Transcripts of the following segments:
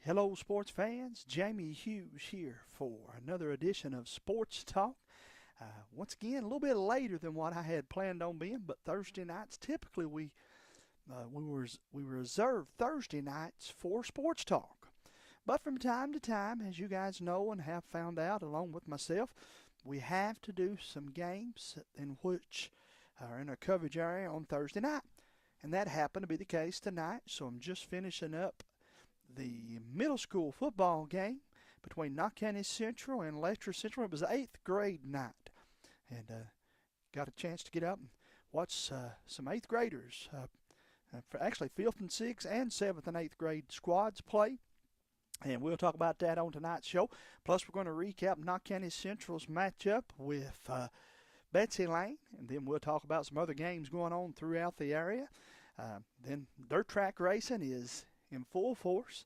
Hello, sports fans. Jamie Hughes here for another edition of Sports Talk. Once again, a little bit later than what I had planned on being, but Thursday nights typically we reserve Thursday nights for Sports Talk. But from time to time, as you guys know and have found out along with myself, we have to do some games in which are in our coverage area on Thursday night. And that happened to be the case tonight, so I'm just finishing up the middle school football game between Knott County Central and Letcher Central. It was 8th grade night, and got a chance to get up and watch some 8th graders, for actually 5th and 6th and 7th and 8th grade squads play. And we'll talk about that on tonight's show. Plus, we're going to recap Knott County Central's matchup with Betsy Lane, and then we'll talk about some other games going on throughout the area. Then dirt track racing is in full force,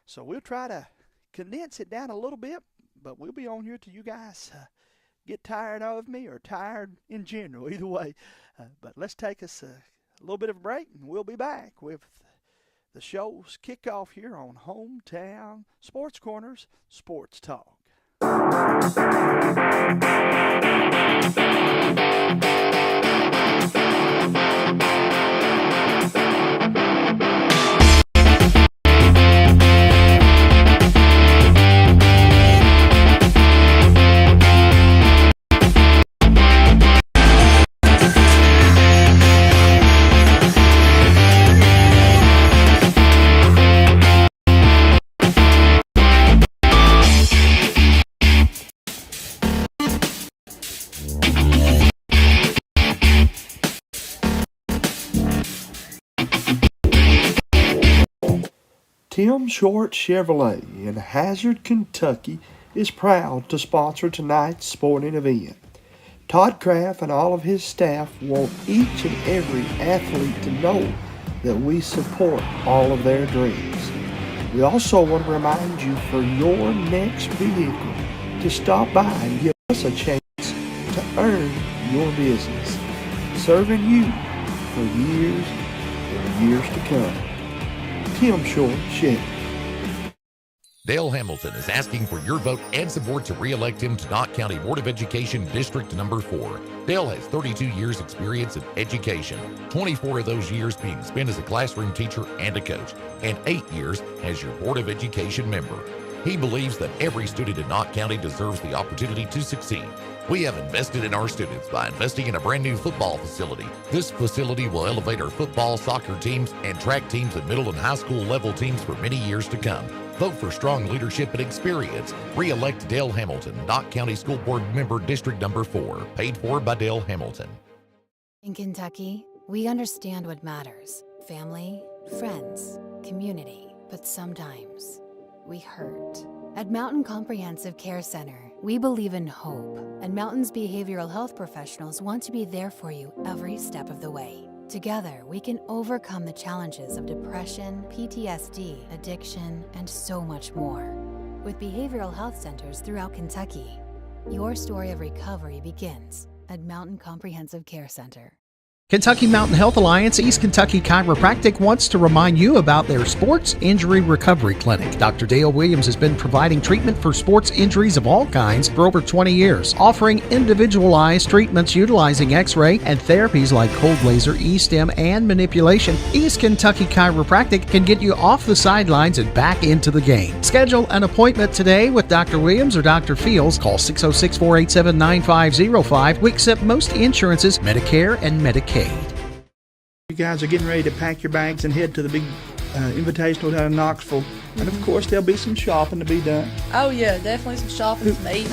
so we'll try to condense it down a little bit, but we'll be on here till you guys get tired of me or tired in general, either way. But let's take us a little bit of a break, and we'll be back with the show's kickoff here on Hometown Sports Corners Sports Talk. Tim Short Chevrolet in Hazard, Kentucky is proud to sponsor tonight's sporting event. Todd Kraft and all of his staff want each and every athlete to know that we support all of their dreams. We also want to remind you for your next vehicle to stop by and give us a chance to earn your business, serving you for years and years to come. Tim Short Chevy. Dale Hamilton is asking for your vote and support to re-elect him to Knott County Board of Education District Number 4. Dale has 32 years experience in education, 24 of those years being spent as a classroom teacher and a coach, and 8 years as your Board of Education member. He believes that every student in Knott County deserves the opportunity to succeed. We have invested in our students by investing in a brand new football facility. This facility will elevate our football, soccer teams, and track teams and middle and high school level teams for many years to come. Vote for strong leadership and experience. Re-elect Dale Hamilton, Knott County School Board Member District Number 4. Paid for by Dale Hamilton. In Kentucky, we understand what matters. Family, friends, community. But sometimes, we hurt. At Mountain Comprehensive Care Center, we believe in hope, and Mountain's behavioral health professionals want to be there for you every step of the way. Together, we can overcome the challenges of depression, PTSD, addiction, and so much more. With behavioral health centers throughout Kentucky, your story of recovery begins at Mountain Comprehensive Care Center. Kentucky Mountain Health Alliance East Kentucky Chiropractic wants to remind you about their Sports Injury Recovery Clinic. Dr. Dale Williams has been providing treatment for sports injuries of all kinds for over 20 years, offering individualized treatments utilizing x-ray and therapies like cold laser, e-stim, and manipulation. East Kentucky Chiropractic can get you off the sidelines and back into the game. Schedule an appointment today with Dr. Williams or Dr. Fields. Call 606-487-9505. We accept most insurances, Medicare and Medicaid. You guys are getting ready to pack your bags and head to the big invitational down in Knoxville. And of course, there'll be some shopping to be done. Oh yeah, definitely some shopping to eat.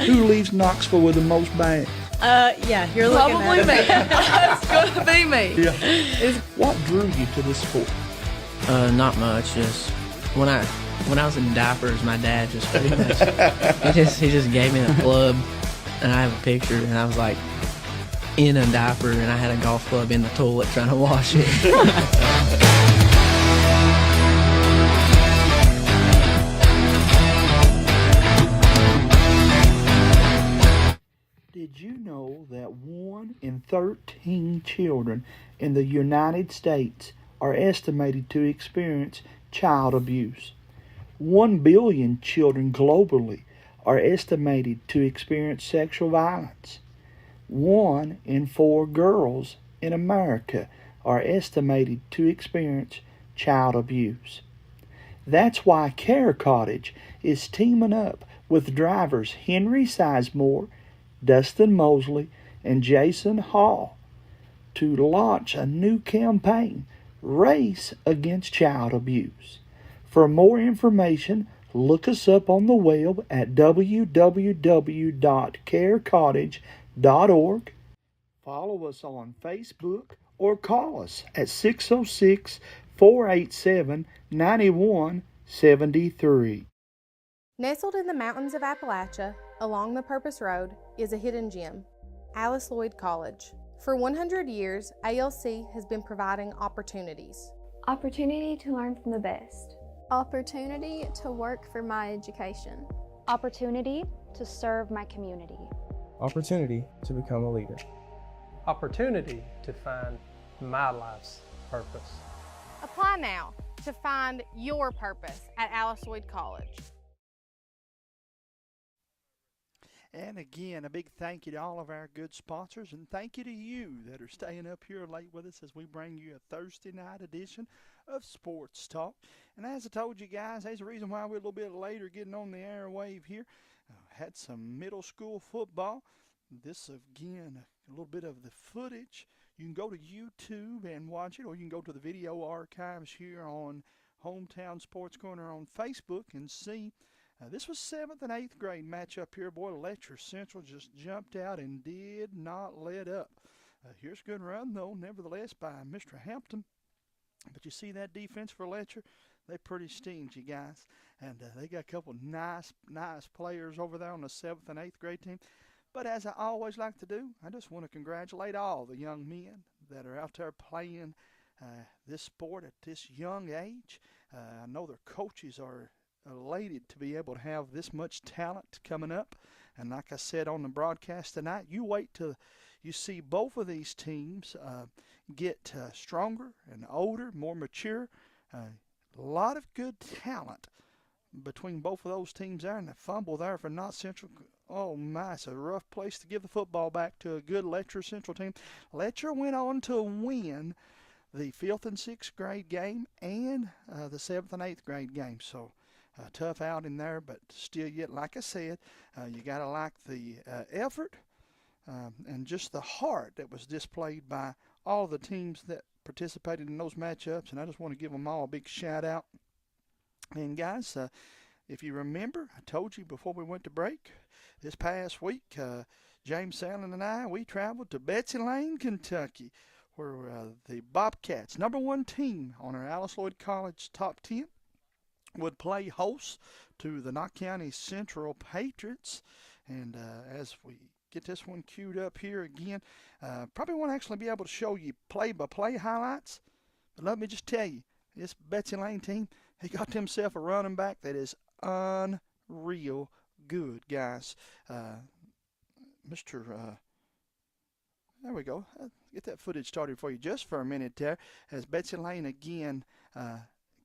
Who leaves Knoxville with the most bags? Yeah, you're looking at it. It's gonna be me. Yeah. What drew you to this sport? Not much. Just when I was in diapers, my dad just pretty much he just gave me the club, and I have a picture, and I was like in a diaper, and I had a golf club in the toilet trying to wash it. Did you know that 1 in 13 children in the United States are estimated to experience child abuse? 1 billion children globally are estimated to experience sexual violence. 1 in 4 girls in America are estimated to experience child abuse. That's why Care Cottage is teaming up with drivers Henry Sizemore, Dustin Mosley, and Jason Hall to launch a new campaign, Race Against Child Abuse. For more information, look us up on the web at www.carecottage.org. Follow us on Facebook or call us at 606-487-9173. Nestled in the mountains of Appalachia, along the Purpose Road, is a hidden gem, Alice Lloyd College. For 100 years, ALC has been providing opportunities. Opportunity to learn from the best. Opportunity to work for my education. Opportunity to serve my community. Opportunity to become a leader. Opportunity to find my life's purpose. Apply now to find your purpose at Alice Lloyd College. And again, a big thank you to all of our good sponsors, and thank you to you that are staying up here late with us as we bring you a Thursday night edition of Sports Talk. And as I told you guys, there's a reason why we're a little bit later getting on the airwave here. Had some middle school football. This, again, a little bit of the footage. You can go to YouTube and watch it, or you can go to the video archives here on Hometown Sports Corner on Facebook and see. This was 7th and 8th grade matchup here. Boy, Letcher Central just jumped out and did not let up. Here's a good run, though, nevertheless, by Mr. Hampton. But you see that defense for Letcher? They're pretty stingy, guys. And they got a couple nice players over there on the 7th and 8th grade team. But as I always like to do, I just want to congratulate all the young men that are out there playing this sport at this young age. I know their coaches are elated to be able to have this much talent coming up. And like I said on the broadcast tonight, you wait till you see both of these teams get stronger and older, more mature. A lot of good talent between both of those teams there, and the fumble there for Knott Central. Oh my, it's a rough place to give the football back to a good Letcher Central team. Letcher went on to win the 5th and 6th grade game and the 7th and 8th grade game. So tough outing there, but still yet, like I said, you got to like the effort and just the heart that was displayed by all the teams that participated in those matchups, and I just want to give them all a big shout out. And guys, if you remember, I told you before we went to break, this past week, James Sandlin and I, we traveled to Betsy Lane, Kentucky, where the Bobcats, #1 team on our Alice Lloyd College top 10, would play host to the Knott County Central Patriots. And as we get this one queued up here again, probably won't actually be able to show you play-by-play highlights, but let me just tell you, this Betsy Lane team, he got himself a running back that is unreal good, guys. There we go. I'll get that footage started for you just for a minute there, as Betsy Lane again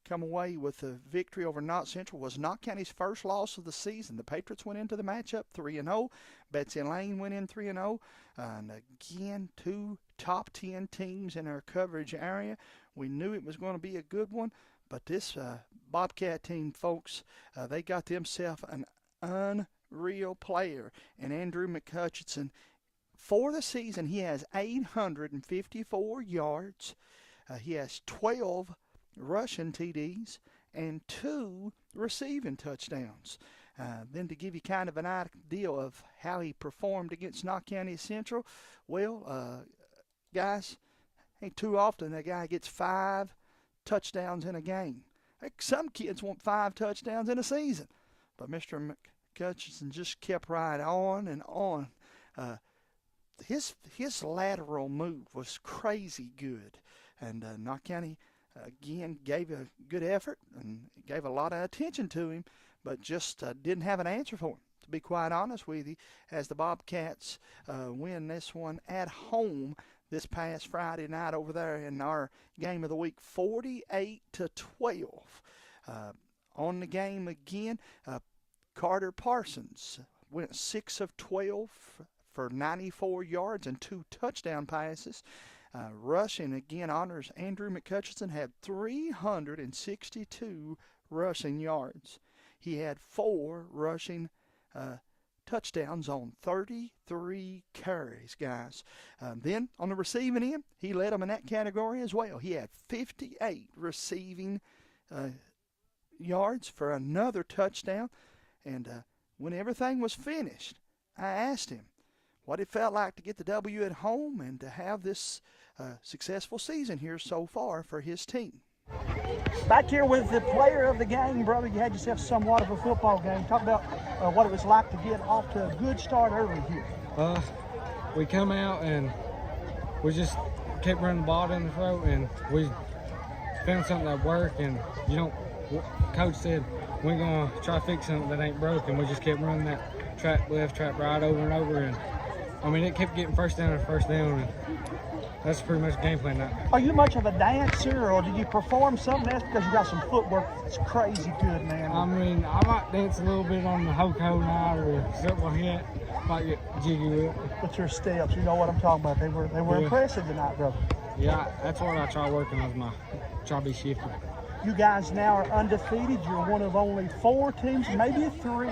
come away with a victory over Knott Central. Was Knott County's first loss of the season. The Patriots went into the matchup 3-0. Betsy Lane went in 3-0. And again, 2 top 10 teams in our coverage area. We knew it was going to be a good one, but this Bobcat team, folks, they got themselves an unreal player. And Andrew McCutcheon, for the season, he has 854 yards. He has 12 rushing TDs and 2 receiving touchdowns. Then to give you kind of an idea of how he performed against Knott County Central, well, guys, ain't too often a guy gets 5 touchdowns in a game. Heck, some kids want 5 touchdowns in a season, but Mr. McCutcheon just kept right on and on. His lateral move was crazy good, and Knott County again gave a good effort and gave a lot of attention to him, but just didn't have an answer for him, to be quite honest with you, as the Bobcats win this one at home this past Friday night over there in our game of the week, 48-12. on the game again. Carter Parsons went 6 of 12 for 94 yards and 2 touchdown passes. Rushing again honors Andrew McCutcheon, had 362 rushing yards. He had 4 rushing touchdowns on 33 carries, guys. Then on the receiving end, he led them in that category as well. He had 58 receiving yards for another touchdown. And when everything was finished, I asked him what it felt like to get the W at home and to have this successful season here so far for his team. Back here with the player of the game, brother, you had yourself somewhat of a football game. Talk about what it was like to get off to a good start early here. We come out and we just kept running the ball down the throat, and we found something that worked. And Coach said we're gonna try to fix something that ain't broken. We just kept running that trap left, trap right over and over, and I mean it kept getting first down and first down, and that's pretty much the game plan now. Are you much of a dancer, or do you perform something else because you got some footwork that's crazy good, man? I mean, I might dance a little bit on the ho-ho night or something like that. Might get jiggy with it. But your steps, you know what I'm talking about. They were impressive tonight, brother. Yeah, that's what I try working on, try to be shifty. You guys now are undefeated. You're one of only 4 teams, maybe 3,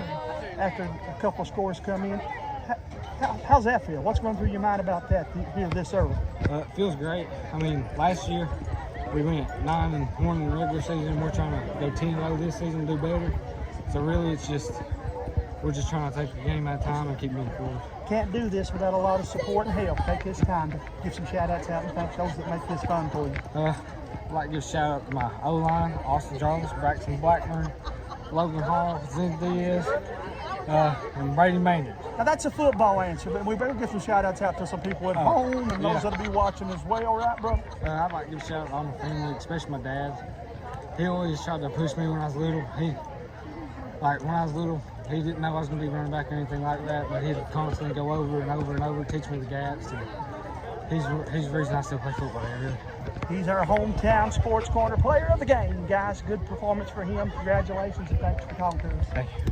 after a couple of scores come in. How's that feel? What's going through your mind about that here this early? It feels great. I mean, last year we went 9-1 in the regular season. We're trying to go 10-0 this season and do better. So really, we're just trying to take a game at a time and keep moving forward. Can't do this without a lot of support and help. Take this time to give some shout-outs out and thank those that make this fun for you. I'd like to give a shout-out to my O-line, Austin Jarvis, Braxton Blackburn, Logan Hall, Zen Diaz, and Brady Maynard. Now that's a football answer, but we better give some shout-outs out to some people at home and those that'll be watching as well, right, brother? I'd like to give a shout-out to all my family, especially my dad. He always tried to push me when I was little. He didn't know I was going to be running back or anything like that, but he'd constantly go over and over and over, teach me the gaps. And he's the reason I still play football here, really. He's our hometown Sports Corner player of the game, guys. Good performance for him. Congratulations, and thanks for talking to us. Thank you.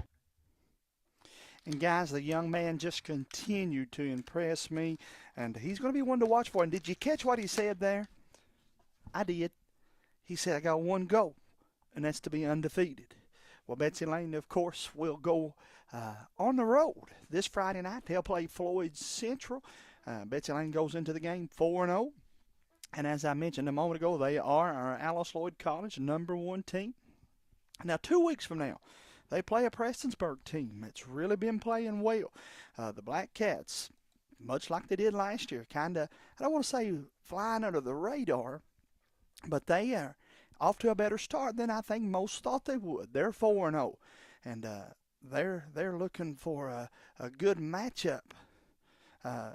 And, guys, the young man just continued to impress me, and he's going to be one to watch for. And did you catch what he said there? I did. He said, I got one goal, and that's to be undefeated. Well, Betsy Lane, of course, will go on the road this Friday night. They'll play Floyd Central. Betsy Lane goes into the game 4-0. And as I mentioned a moment ago, they are our Alice Lloyd College #1 team. Now, 2 weeks from now, they play a Prestonsburg team that's really been playing well. The Black Cats, much like they did last year, kind of, I don't want to say flying under the radar, but they are off to a better start than I think most thought they would. They're 4-0, and they're looking for a good matchup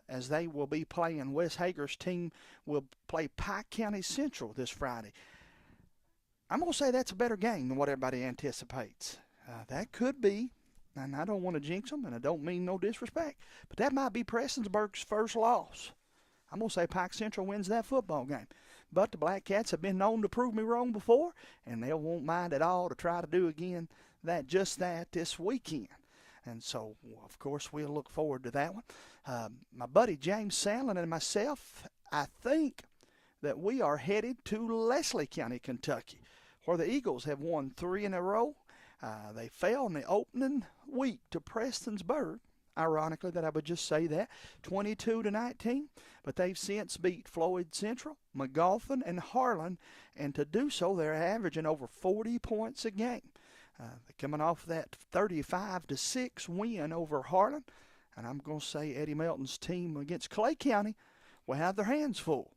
as they will be playing. Wes Hager's team will play Pike County Central this Friday. I'm going to say that's a better game than what everybody anticipates. That could be, and I don't want to jinx them, and I don't mean no disrespect, but that might be Prestonsburg's first loss. I'm going to say Pike Central wins that football game. But the Black Cats have been known to prove me wrong before, and they won't mind at all to try to do again just that this weekend. And so, of course, we'll look forward to that one. My buddy James Sandlin and myself, I think that we are headed to Leslie County, Kentucky, where the Eagles have won 3 in a row. They fell in the opening week to Prestonsburg. Ironically, that I would just say that, 22-19, but they've since beat Floyd Central, McGoffin, and Harlan, and to do so, they're averaging over 40 points a game. They're coming off that 35-6 win over Harlan, and I'm going to say Eddie Melton's team against Clay County will have their hands full.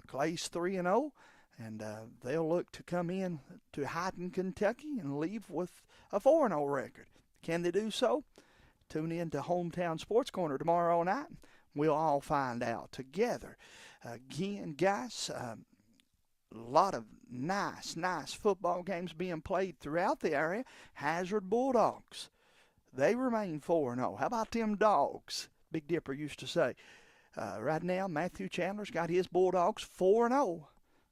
Clay's 3-0, and they'll look to come in to Hyden, Kentucky, and leave with a 4-0 record. Can they do so? Tune in to Hometown Sports Corner tomorrow night. We'll all find out together. Again, guys, a lot of nice football games being played throughout the area. Hazard Bulldogs, they remain 4-0. How about them dogs? Big Dipper used to say. Right now, Matthew Chandler's got his Bulldogs 4-0.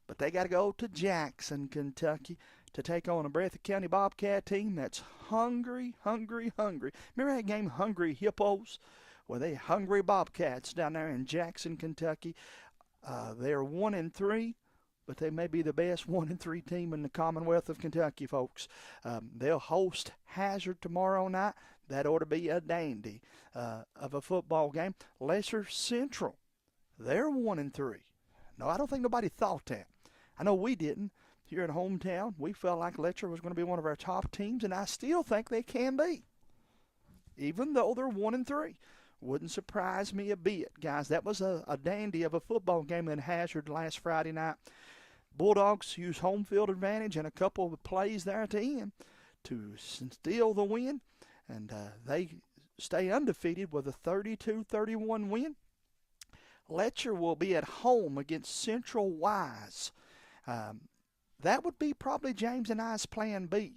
But they got to go to Jackson, Kentucky to take on a Breathitt County Bobcat team that's hungry. Remember that game, Hungry Hippos? Well, they hungry Bobcats down there in Jackson, Kentucky. They're 1-3, but they may be the best 1-3 team in the Commonwealth of Kentucky, folks. They'll host Hazard tomorrow night. That ought to be a dandy of a football game. Lesser Central, they're 1-3. No, I don't think nobody thought that. I know we didn't. Here at hometown, we felt like Letcher was going to be one of our top teams, and I still think they can be, even though they're 1-3. Wouldn't surprise me a bit, guys. That was a dandy of a football game in Hazard last Friday night. Bulldogs used home field advantage and a couple of plays there at the end to steal the win, and they stay undefeated with a 32-31 win. Letcher will be at home against Central Wise. That would be probably James and I's plan B.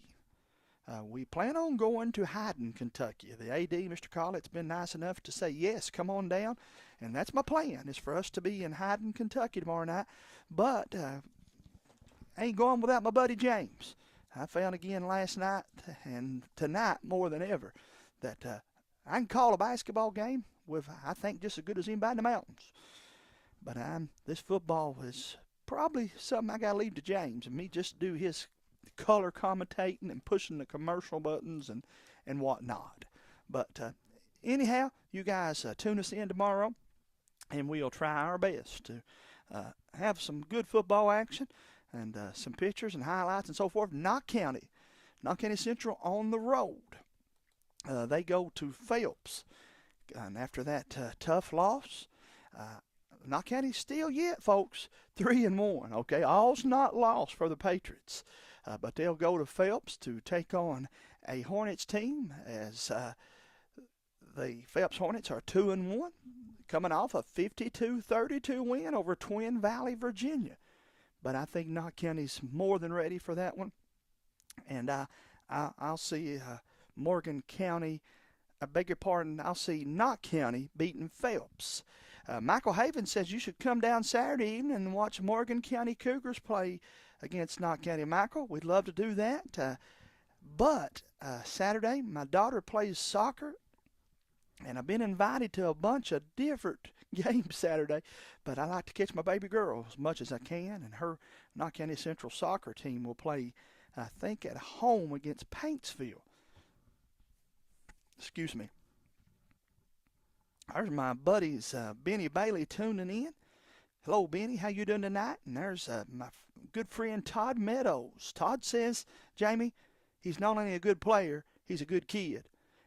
We plan on going to Hyden, Kentucky. The AD, Mr. Collett's been nice enough to say, yes, come on down. And that's my plan, is for us to be in Hyden, Kentucky tomorrow night. But I ain't going without my buddy James. I found again last night and tonight more than ever that I can call a basketball game with, I think, just as good as anybody in the mountains. But this football is probably something I got to leave to James and me just do his color commentating and pushing the commercial buttons and whatnot. But anyhow, you guys tune us in tomorrow, and we'll try our best to have some good football action and some pictures and highlights and so forth. Knott County Central on the road. They go to Phelps. And after that tough loss, Knott County still yet, folks, 3-1. Okay, all's not lost for the Patriots. But they'll go to Phelps to take on a Hornets team, as the Phelps Hornets are 2-1, coming off a 52-32 win over Twin Valley, Virginia. But I think Knott County's more than ready for that one. And I'll see Morgan County, I'll see Knott County beating Phelps. Michael Haven says you should come down Saturday evening and watch Morgan County Cougars play against Knott County. Michael, we'd love to do that. But Saturday, my daughter plays soccer, and I've been invited to a bunch of different games Saturday. But I like to catch my baby girl as much as I can, and her Knott County Central soccer team will play, I think, at home against Paintsville. Excuse me. There's my buddies Benny Bailey tuning in. Hello, Benny. How you doing tonight? And there's my good friend Todd Meadows. Todd says, Jamie, he's not only a good player, he's a good kid.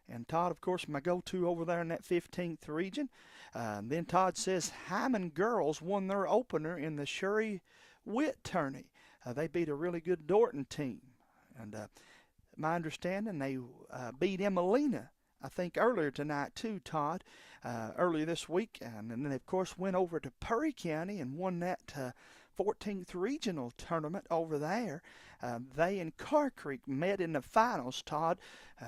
And Todd, of course, my go-to over there in that 15th region. Then Todd says Hyman girls won their opener in the Sherry Witt tourney. They beat a really good Dorton team. And my understanding, they beat Emelina, I think, earlier tonight too, Todd, earlier this week. And then they, of course, went over to Perry County and won that 14th regional tournament over there. They and Car Creek met in the finals, Todd.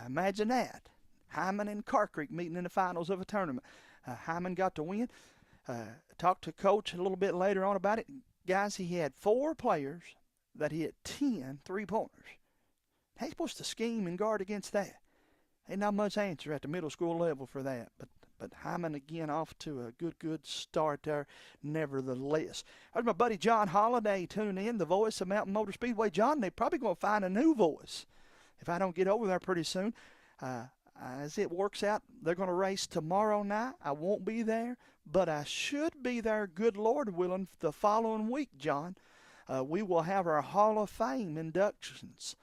Imagine that. Hyman and Car Creek meeting in the finals of a tournament. Hyman got to win. Talked to Coach a little bit later on about it. Guys, he had 4 players that hit 10 3-pointers. How you supposed to scheme and guard against that? Ain't not much answer at the middle school level for that. But Hyman, again, off to a good start there, nevertheless. There's my buddy John Holliday tuning in, the voice of Mountain Motor Speedway. John, they're probably going to find a new voice if I don't get over there pretty soon. As it works out, they're going to race tomorrow night. I won't be there, but I should be there, good Lord willing, the following week, John. We will have our Hall of Fame inductions.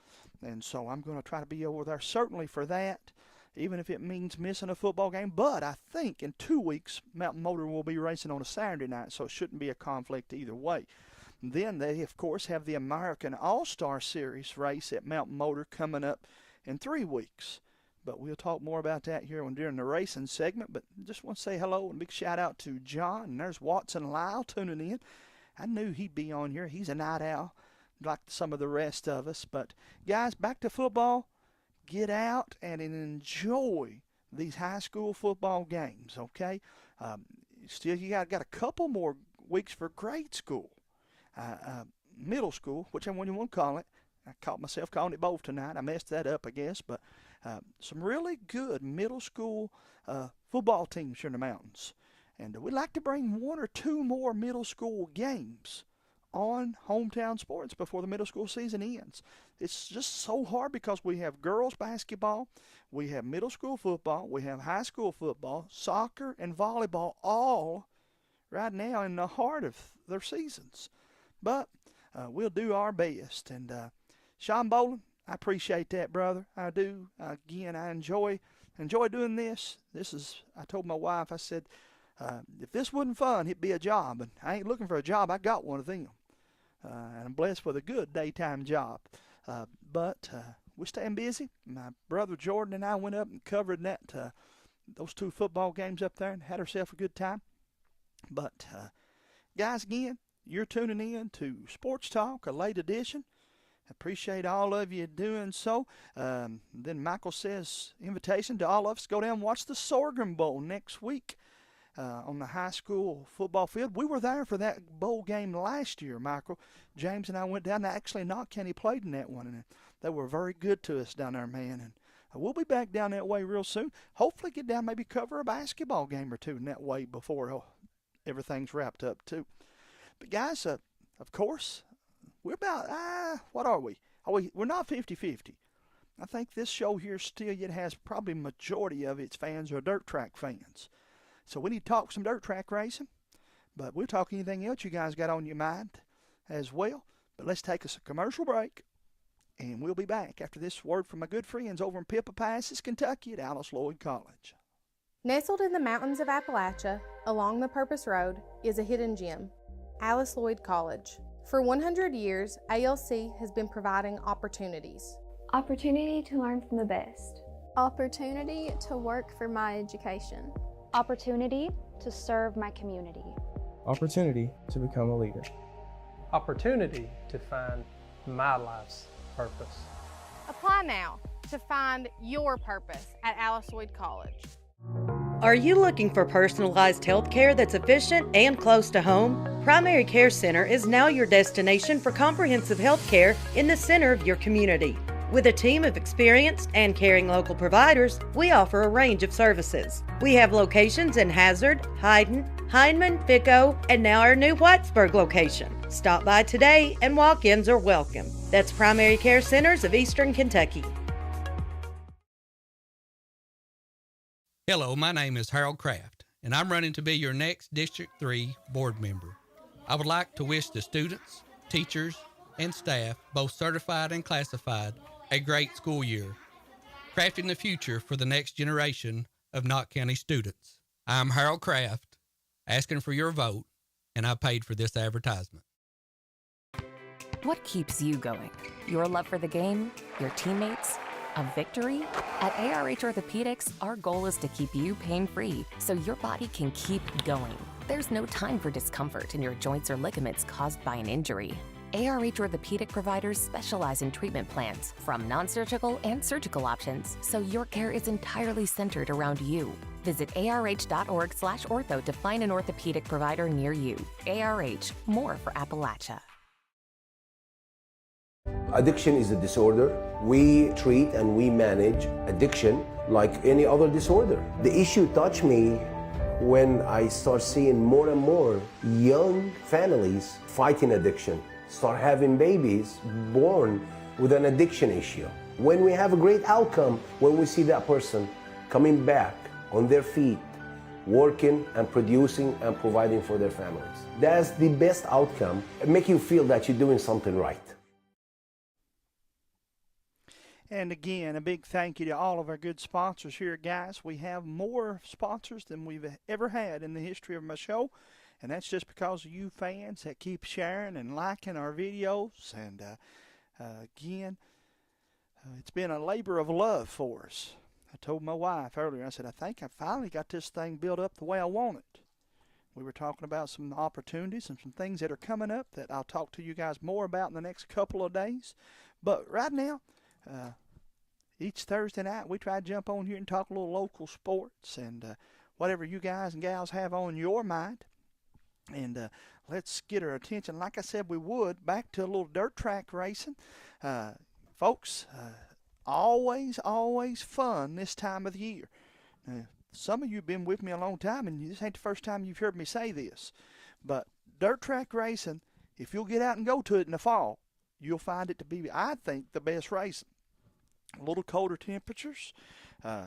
And so I'm going to try to be over there certainly for that, even if it means missing a football game. But I think in 2 weeks, Mountain Motor will be racing on a Saturday night, so it shouldn't be a conflict either way. Then they, of course, have the American All-Star Series race at Mountain Motor coming up in 3 weeks. But we'll talk more about that here during the racing segment. But just want to say hello and big shout-out to John. And there's Watson Lyle tuning in. I knew he'd be on here. He's a night owl, like some of the rest of us. But, guys, back to football. Get out and enjoy these high school football games, okay? Still, you got a couple more weeks for grade school, middle school, whichever one you want to call it, I caught myself calling it both tonight. I messed that up, I guess. But some really good middle school football teams here in the mountains. And we'd like to bring 1 or 2 more middle school games on Hometown Sports before the middle school season ends. It's just so hard because we have girls basketball, we have middle school football, we have high school football, soccer, and volleyball all right now in the heart of their seasons. But we'll do our best. And Sean Boland, I appreciate that, brother. I do. Again, I enjoy doing this. I told my wife, I said, if this wasn't fun, it'd be a job. And I ain't looking for a job. I got one of them. And I'm blessed with a good daytime job. But we're staying busy. My brother Jordan and I went up and covered those 2 football games up there and had ourselves a good time. But, guys, again, you're tuning in to Sports Talk, a late edition. Appreciate all of you doing so. Then Michael says, invitation to all of us to go down and watch the Sorghum Bowl next week on the high school football field. We were there for that bowl game last year, Michael. James and I went down. Actually, Knott County played in that one, and they were very good to us down there, man. And we'll be back down that way real soon. Hopefully get down, maybe cover a basketball game or 2 in that way before everything's wrapped up, too. But, guys, of course, we're about, what are we? We're not 50-50. I think this show here still yet has probably majority of its fans are dirt track fans. So we need to talk some dirt track racing, but we'll talk anything else you guys got on your mind as well. But let's take us a commercial break, and we'll be back after this word from my good friends over in Pippa Passes, Kentucky at Alice Lloyd College. Nestled in the mountains of Appalachia, along the Purpose Road, is a hidden gem, Alice Lloyd College. For 100 years, ALC has been providing opportunities. Opportunity to learn from the best. Opportunity to work for my education. Opportunity to serve my community. Opportunity to become a leader. Opportunity to find my life's purpose. Apply now to find your purpose at Alice Lloyd College. Are you looking for personalized health care that's efficient and close to home? Primary Care Center is now your destination for comprehensive health care in the center of your community. With a team of experienced and caring local providers, we offer a range of services. We have locations in Hazard, Hyden, Hindman, Pico, and now our new Whitesburg location. Stop by today and walk-ins are welcome. That's Primary Care Centers of Eastern Kentucky. Hello, my name is Harold Kraft, and I'm running to be your next District 3 board member. I would like to wish the students, teachers, and staff, both certified and classified, a great school year, crafting the future for the next generation of Knott County students. I'm Harold Kraft, asking for your vote, and I paid for this advertisement. What keeps you going? Your love for the game? Your teammates? A victory? At ARH Orthopedics, our goal is to keep you pain-free so your body can keep going. There's no time for discomfort in your joints or ligaments caused by an injury. ARH Orthopedic providers specialize in treatment plans, from non-surgical and surgical options, so your care is entirely centered around you. Visit arh.org/ortho to find an orthopedic provider near you. ARH, more for Appalachia. Addiction is a disorder. We treat and we manage addiction like any other disorder. The issue touched me when I start seeing more and more young families fighting addiction, start having babies born with an addiction issue. When we have a great outcome, when we see that person coming back on their feet, working and producing and providing for their families. That's the best outcome. It makes you feel that you're doing something right. And again, a big thank you to all of our good sponsors here, guys. We have more sponsors than we've ever had in the history of my show, and that's just because of you fans that keep sharing and liking our videos. And again, it's been a labor of love for us. I told my wife earlier, I said, I think I finally got this thing built up the way I want it. We were talking about some opportunities and some things that are coming up that I'll talk to you guys more about in the next couple of days. But right now, each Thursday night, we try to jump on here and talk a little local sports and whatever you guys and gals have on your mind. And let's get our attention, like I said we would, back to a little dirt track racing. Folks, always fun this time of the year. Some of you have been with me a long time, and this ain't the first time you've heard me say this. But dirt track racing, if you'll get out and go to it in the fall, you'll find it to be, I think, the best racing. A little colder temperatures.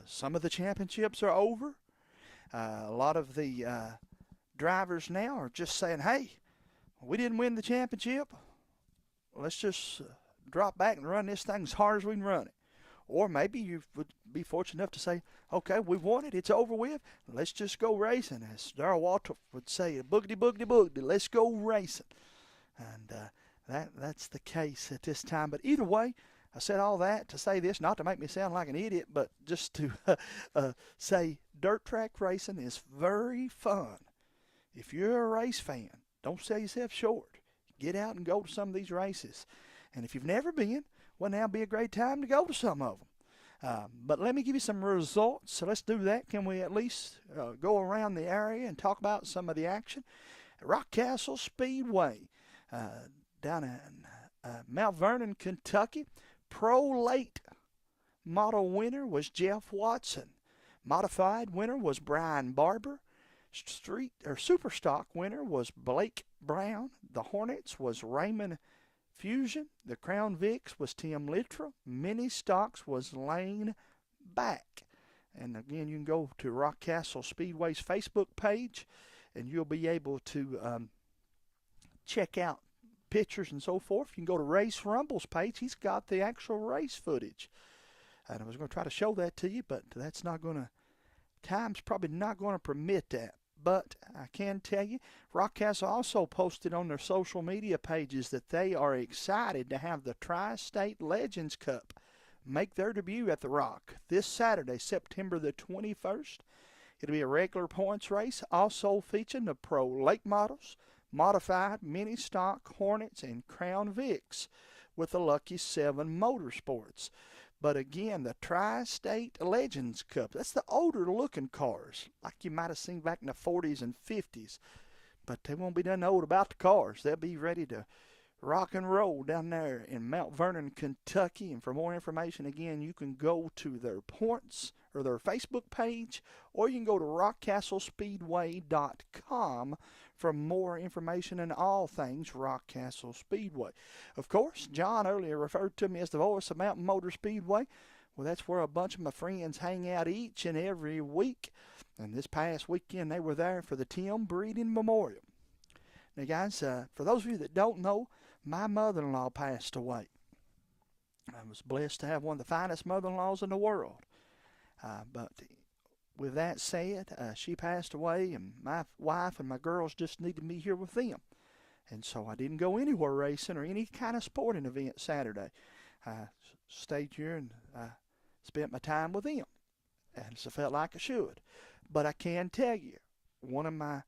Some of the championships are over. A lot of the drivers now are just saying, hey, we didn't win the championship. Let's just drop back and run this thing as hard as we can run it. Or maybe you would be fortunate enough to say, okay, we won it, it's over with, let's just go racing. As Darrell Waltrip would say, boogity, boogity, boogity, let's go racing. And that's the case at this time. But either way, I said all that to say this, not to make me sound like an idiot, but just to say dirt track racing is very fun. If you're a race fan, don't sell yourself short. Get out and go to some of these races. And if you've never been, well, now would be a great time to go to some of them. But let me give you some results. So let's do that. Can we at least go around the area and talk about some of the action? Rockcastle Speedway down in Mount Vernon, Kentucky. Pro Late model winner was Jeff Watson. Modified winner was Brian Barber. Super Stock winner was Blake Brown. The Hornets was Raymond Fusion. The Crown Vics was Tim Littrell. Mini Stocks was Lane Back. And again, you can go to Rockcastle Speedway's Facebook page, and you'll be able to check out pictures and so forth. You can go to Race Rumble's page. He's got the actual race footage. And I was going to try to show that to you, but that's not going to, time's probably not going to permit that. But I can tell you, Rockcastle also posted on their social media pages that they are excited to have the Tri-State Legends Cup make their debut at the Rock this Saturday, September the 21st. It'll be a regular points race, also featuring the Pro Late models, Modified, Mini Stock, Hornets, and Crown Vics with the Lucky 7 Motorsports. But again, the Tri-State Legends Cup, that's the older-looking cars, like you might have seen back in the 40s and 50s. But they won't be done old about the cars. They'll be ready to rock and roll down there in Mount Vernon, Kentucky. And for more information, again, you can go to their points or their Facebook page, or you can go to rockcastlespeedway.com for more information on all things Rockcastle Speedway. Of course, John earlier referred to me as the voice of Mountain Motor Speedway. Well, that's where a bunch of my friends hang out each and every week. And this past weekend, they were there for the Tim Breeden Memorial. Now, guys, for those of you that don't know, my mother-in-law passed away. I was blessed to have one of the finest mother-in-laws in the world. But with that said, she passed away, and my wife and my girls just needed me here with them. And so I didn't go anywhere racing or any kind of sporting event Saturday. I stayed here and spent my time with them, and so I felt like I should. But I can tell you, one of my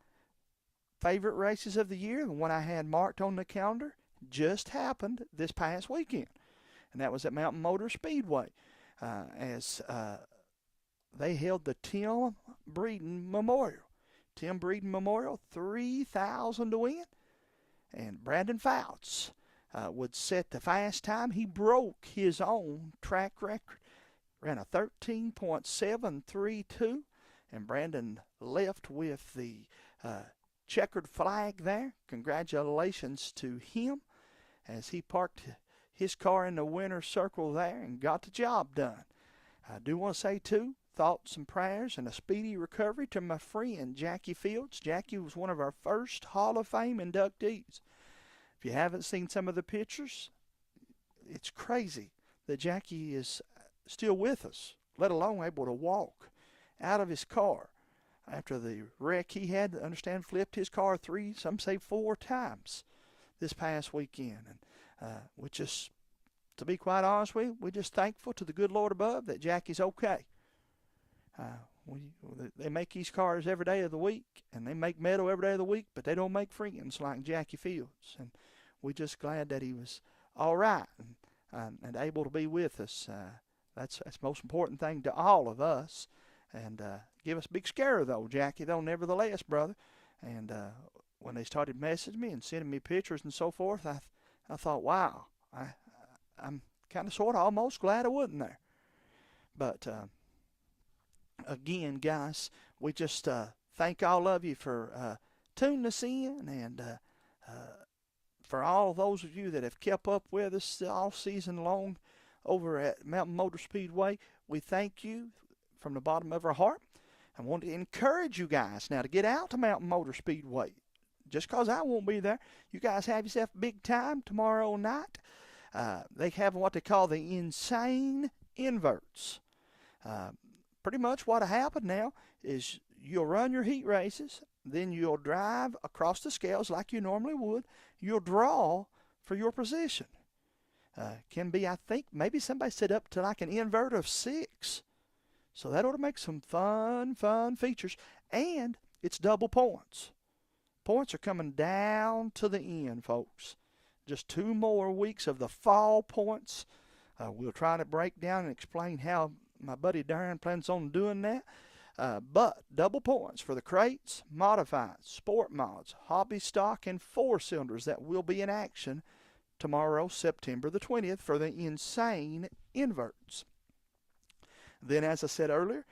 favorite races of the year, the one I had marked on the calendar, just happened this past weekend. And that was at Mountain Motor Speedway, as they held the Tim Breeden Memorial. Tim Breeden Memorial, $3,000 to win. And Brandon Fouts would set the fast time. He broke his own track record, ran a 13.732, and Brandon left with the checkered flag there. Congratulations to him as he parked his car in the winner's circle there and got the job done. I do want to say, too, thoughts and prayers and a speedy recovery to my friend Jackie Fields. Jackie was one of our first Hall of Fame inductees. If you haven't seen some of the pictures, it's crazy that Jackie is still with us, let alone able to walk out of his car after the wreck he had. To understand, flipped his car 3, some say 4 times this past weekend. And we just, to be quite honest with you, we're just thankful to the good Lord above that Jackie's okay. They make these cars every day of the week, and they make metal every day of the week, but they don't make friends like Jackie Fields. And we're just glad that he was all right and able to be with us. That's the most important thing to all of us. And give us a big scare, though, Jackie, though, nevertheless, brother. And when they started messaging me and sending me pictures and so forth, I thought, wow, I'm kind of sort of almost glad I wasn't there. But again, guys, we just thank all of you for tuning us in, and for all those of you that have kept up with us all season long over at Mountain Motor Speedway. We thank you from the bottom of our heart. I want to encourage you guys now to get out to Mountain Motor Speedway. Just because I won't be there, you guys have yourself a big time tomorrow night. They have what they call the Insane Inverts. Pretty much what happened now is you'll run your heat races, then you'll drive across the scales like you normally would. You'll draw for your position. Can be, I think, maybe somebody set up to like an invert of 6. So that ought to make some fun features. And it's double points. Points are coming down to the end, folks. Just 2 more weeks of the fall points. We'll try to break down and explain how my buddy Darren plans on doing that. But double points for the crates, modifieds, sport mods, hobby stock, and 4-cylinders that will be in action tomorrow, September the 20th, for the Insane Inverts. Then, as I said earlier,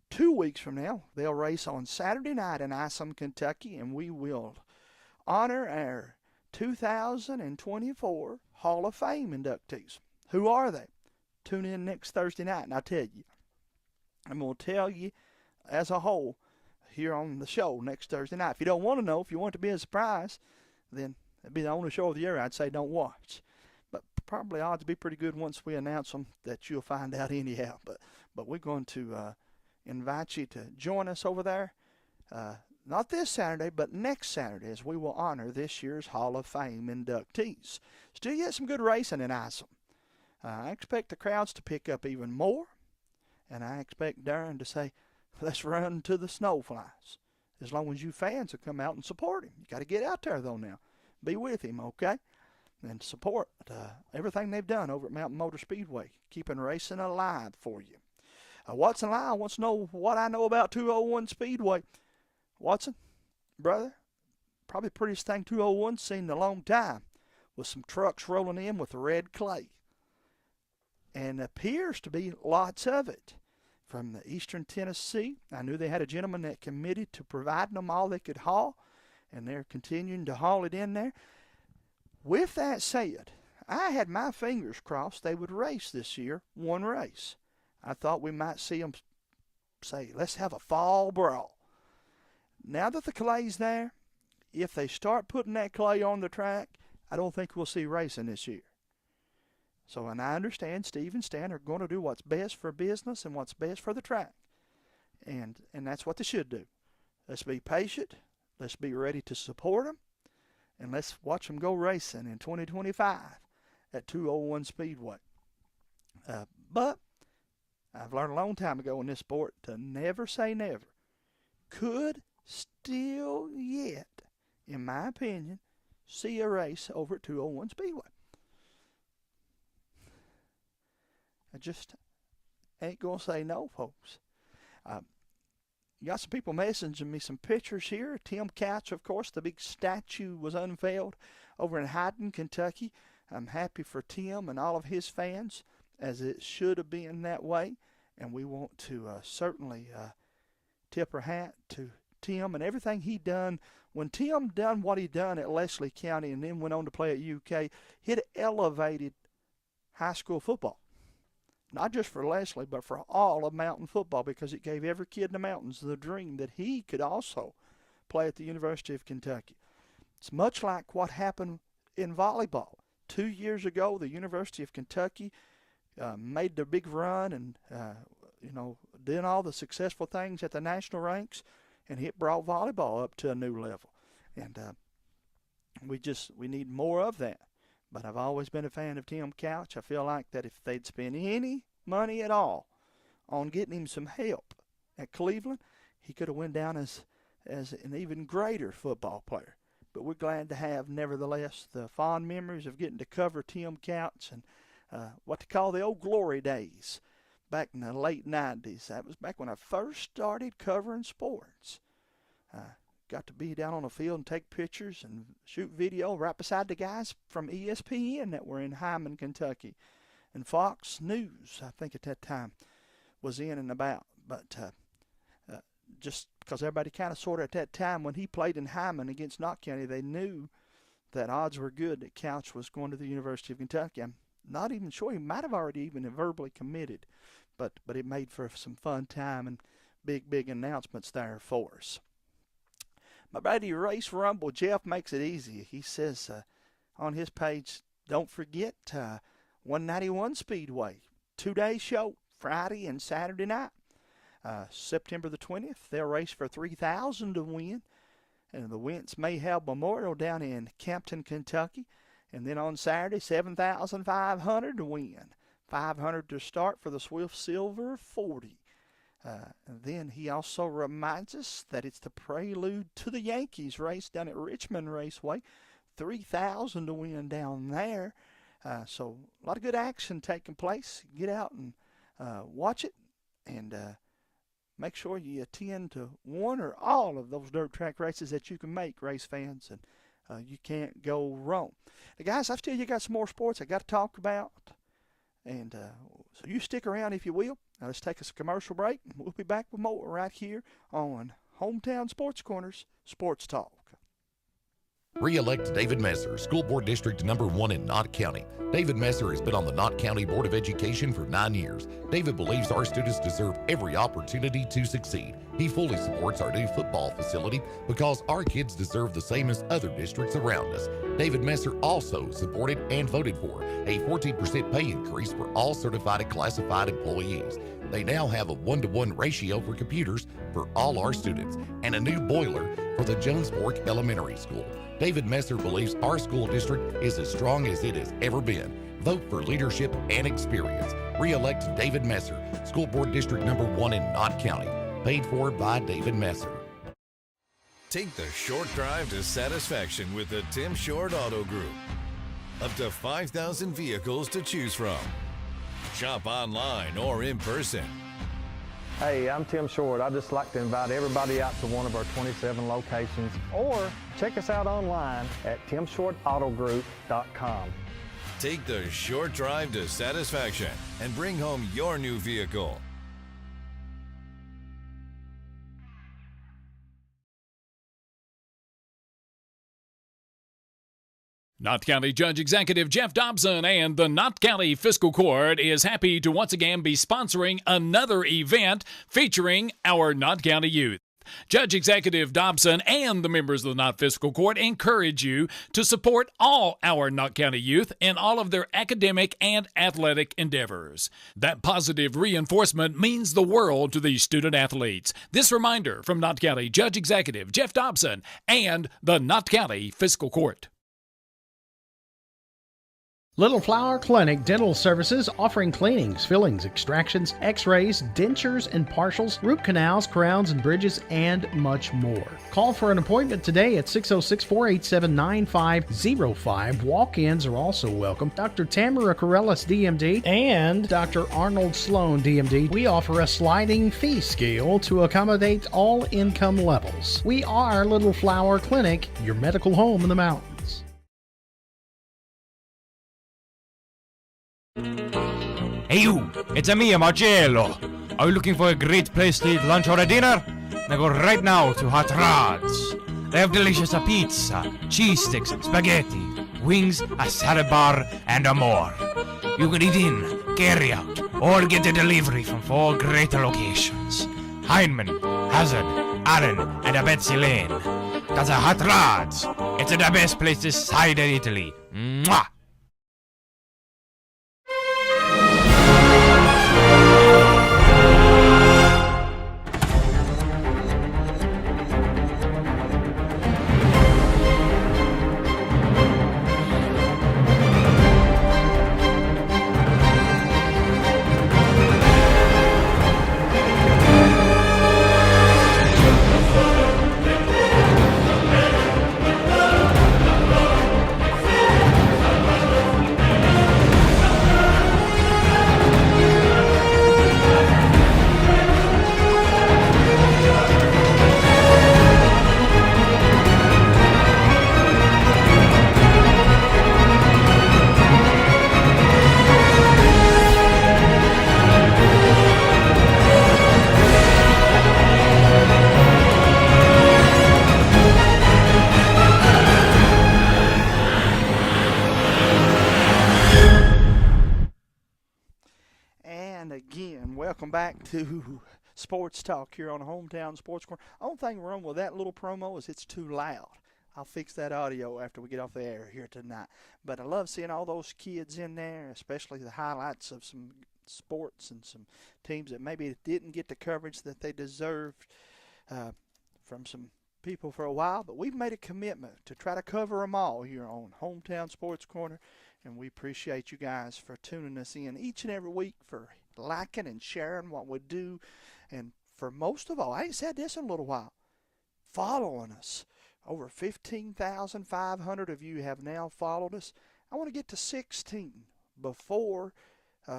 2 weeks from now, they'll race on Saturday night in Isom, Kentucky, and we will honor our 2024 Hall of Fame inductees. Who are they? Tune in next Thursday night, and I'll tell you. I'm going to tell you as a whole here on the show next Thursday night. If you don't want to know, if you want it to be a surprise, then it'd be the only show of the year I'd say don't watch. But probably odds be pretty good once we announce them that you'll find out anyhow. But we're going to invite you to join us over there. Not this Saturday, but next Saturday, as we will honor this year's Hall of Fame inductees. Still yet some good racing in Isom. I expect the crowds to pick up even more, and I expect Darren to say, let's run to the snowflies. As long as you fans will come out and support him. You got to get out there, though, now. Be with him, okay? And support everything they've done over at Mountain Motor Speedway, keeping racing alive for you. Watson Lyle wants to know what I know about 201 Speedway. Watson, brother, probably the prettiest thing 201's seen in a long time, with some trucks rolling in with red clay. And appears to be lots of it. From the eastern Tennessee, I knew they had a gentleman that committed to providing them all they could haul, and they're continuing to haul it in there. With that said, I had my fingers crossed they would race this year, one race. I thought we might see them say, let's have a fall brawl. Now that the clay's there, if they start putting that clay on the track, I don't think we'll see racing this year. So, and I understand Steve and Stan are going to do what's best for business and what's best for the track. And that's what they should do. Let's be patient. Let's be ready to support them. And let's watch them go racing in 2025 at 201 Speedway. But I've learned a long time ago in this sport to never say never. Could still yet, in my opinion, see a race over at 201 Speedway. I just ain't going to say no, folks. You got some people messaging me some pictures here. Tim Couch, of course, the big statue was unveiled over in Hyden, Kentucky. I'm happy for Tim and all of his fans, as it should have been that way. And we want to certainly tip our hat to Tim and everything he done. When Tim done what he done at Leslie County and then went on to play at UK, it elevated high school football. Not just for Leslie, but for all of mountain football, because it gave every kid in the mountains the dream that he could also play at the University of Kentucky. It's much like what happened in volleyball. 2 years ago, the University of Kentucky made their big run and, did all the successful things at the national ranks, and it brought volleyball up to a new level. And we need more of that. But I've always been a fan of Tim Couch. I feel like that if they'd spend any money at all on getting him some help at Cleveland, he could have went down as an even greater football player. But we're glad to have, nevertheless, the fond memories of getting to cover Tim Couch and what they call the old glory days back in the late 90s. That was back when I first started covering sports. got to be down on the field and take pictures and shoot video right beside the guys from ESPN that were in Hyman, Kentucky. And Fox News, I think at that time, was in and about. But just because everybody kind of sort of at that time when he played in Hyman against Knott County, they knew that odds were good that Couch was going to the University of Kentucky. I'm not even sure. He might have already even verbally committed, but it made for some fun time and big announcements there for us. My buddy Race Rumble, Jeff, makes it easy. He says on his page, don't forget 191 Speedway, 2-day show, Friday and Saturday night. September the 20th, they'll race for $3,000 to win. And the Wentz Mayhab Memorial down in Campton, Kentucky. And then on Saturday, $7,500 to win. $500 to start for the Swift Silver 40. And then he also reminds us that it's the prelude to the Yankees race down at Richmond Raceway. $3,000 to win down there. So a lot of good action taking place. Get out and watch it. And make sure you attend to one or all of those dirt track races that you can make, race fans, and you can't go wrong. Now, guys, I still you got some more sports I got to talk about, and so you stick around if you will. Now let's take us a commercial break, and we'll be back with more right here on Hometown Sports Corners Sports Talk. Re-elect David Messer, School Board District number 1 in Knott County. David Messer has been on the Knott County Board of Education for 9 years. David believes our students deserve every opportunity to succeed. He fully supports our new football facility because our kids deserve the same as other districts around us. David Messer also supported and voted for a 14% pay increase for all certified and classified employees. They now have a 1-to-1 ratio for computers for all our students and a new boiler for the Jones Fork Elementary School. David Messer believes our school district is as strong as it has ever been. Vote for leadership and experience. Re-elect David Messer, School Board District number 1 in Knott County. Paid for by David Messer. Take the short drive to satisfaction with the Tim Short Auto Group. Up to 5,000 vehicles to choose from. Shop online or in person. Hey, I'm Tim Short. I'd just like to invite everybody out to one of our 27 locations, or check us out online at timshortautogroup.com. Take the short drive to satisfaction and bring home your new vehicle. Knott County Judge Executive Jeff Dobson and the Knott County Fiscal Court is happy to once again be sponsoring another event featuring our Knott County youth. Judge Executive Dobson and the members of the Knott Fiscal Court encourage you to support all our Knott County youth in all of their academic and athletic endeavors. That positive reinforcement means the world to these student athletes. This reminder from Knott County Judge Executive Jeff Dobson and the Knott County Fiscal Court. Little Flower Clinic Dental Services, offering cleanings, fillings, extractions, x-rays, dentures and partials, root canals, crowns and bridges, and much more. Call for an appointment today at 606-487-9505. Walk-ins are also welcome. Dr. Tamara Corellis, DMD, and Dr. Arnold Sloan, DMD. We offer a sliding fee scale to accommodate all income levels. We are Little Flower Clinic, your medical home in the mountains. Hey you, it's me, Marcello. Are you looking for a great place to eat lunch or a dinner? Then go right now to Hot Rods. They have delicious pizza, cheese sticks, spaghetti, wings, a salad bar, and more. You can eat in, carry out, or get a delivery from 4 great locations. Heineman, Hazard, Allen, and Betsy Lane. That's a Hot Rods. It's the best place this side of Italy. Mwah! And again, welcome back to Sports Talk here on Hometown Sports Corner. Only thing wrong with that little promo is it's too loud. I'll fix that audio after we get off the air here tonight. But I love seeing all those kids in there, especially the highlights of some sports and some teams that maybe didn't get the coverage that they deserved from some people for a while. But we've made a commitment to try to cover them all here on Hometown Sports Corner. And we appreciate you guys for tuning us in each and every week, for liking and sharing what we do. And for most of all, I ain't said this in a little while, following us. Over 15,500 of you have now followed us. I want to get to 16 before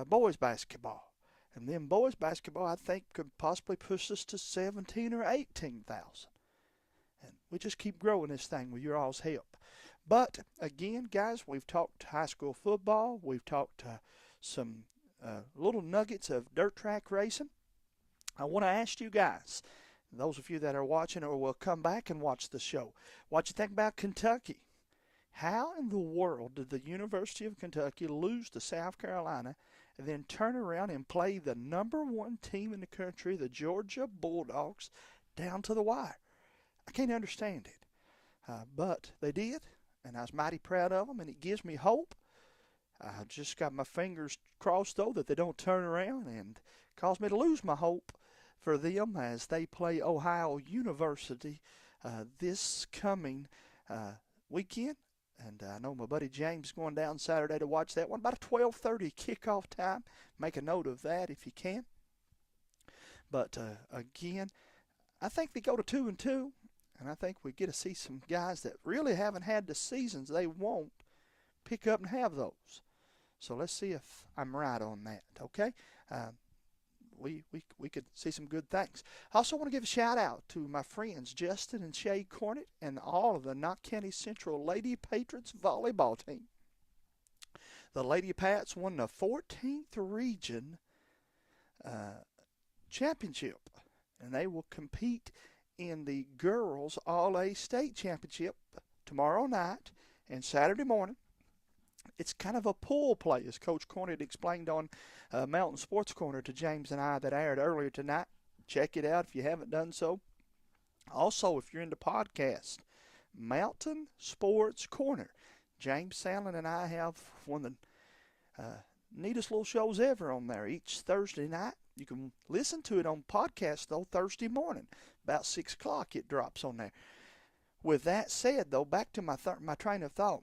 boys basketball. And then boys basketball, I think, could possibly push us to 17 or 18,000. And we just keep growing this thing with your all's help. But, again, guys, we've talked high school football. We've talked some little nuggets of dirt track racing. I want to ask you guys, those of you that are watching or will come back and watch the show, what you think about Kentucky. How in the world did the University of Kentucky lose to South Carolina and then turn around and play the number one team in the country, the Georgia Bulldogs, down to the wire? I can't understand it. But they did. And I was mighty proud of them, and it gives me hope. I just got my fingers crossed, though, that they don't turn around and cause me to lose my hope for them as they play Ohio University this coming weekend. And I know my buddy James is going down Saturday to watch that one. About a 12:30 kickoff time. Make a note of that if you can. But, again, I think they go to 2-2. And I think we get to see some guys that really haven't had the seasons they want pick up and have those. So let's see if I'm right on that, okay? We could see some good things. I also want to give a shout-out to my friends Justin and Shay Cornett and all of the Knott County Central Lady Patriots volleyball team. The Lady Pats won the 14th region championship, and they will compete in the girls All-A State Championship tomorrow night and Saturday morning. It's kind of a pool play, as Coach Cornett explained on Mountain Sports Corner to James and I that aired earlier tonight. Check it out if you haven't done so. Also, if you're into podcasts, Mountain Sports Corner. James Sandlin and I have one of the neatest little shows ever on there each Thursday night. You can listen to it on podcast, though, Thursday morning. About 6 o'clock it drops on there. With that said, though, back to my train of thought.